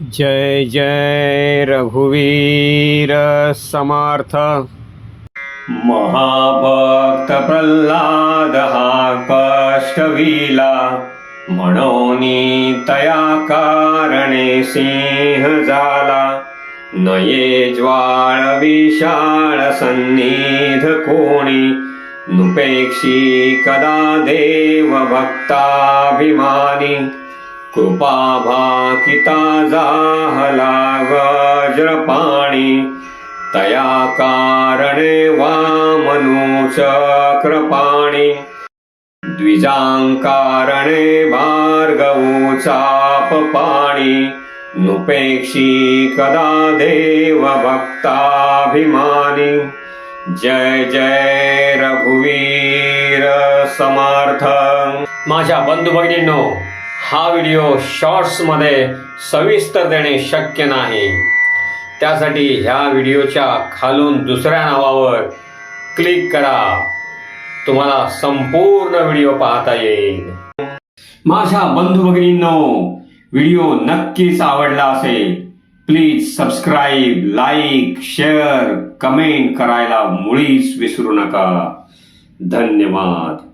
जय जय रघुवीर समर्थ। महाभक्त प्रल्हाद हा कष्टविला, म्हणोनी तया कारणे सिंह झाला। नये ज्वाळ विशाळ सन्निध कोणी, नुपेक्षी कदा देव भक्ताभिमानी। कृपा भाकिता जाहला वज्रपाणी, तया कारणे वामनु चक्रपाणी। द्विजांकारणे भार्गवो चापपाणी, नुपेक्षी कदा देव भक्ताभिमानी। जय जय रघुवीर समर्थ। माझ्या बंधू भगिनींनो, हा व्हिडिओ शॉर्ट्समध्ये सविस्तर देणे शक्य नाही, त्यासाठी ह्या व्हिडिओच्या खालून दुसऱ्या नावावर क्लिक करा, तुम्हाला संपूर्ण व्हिडिओ पाहता येईल। माझ्या बंधू भगिनींनो, व्हिडिओ नक्कीच आवडला असेल, please subscribe, like, share, comment करायला मुळीच विसरू नका। धन्यवाद।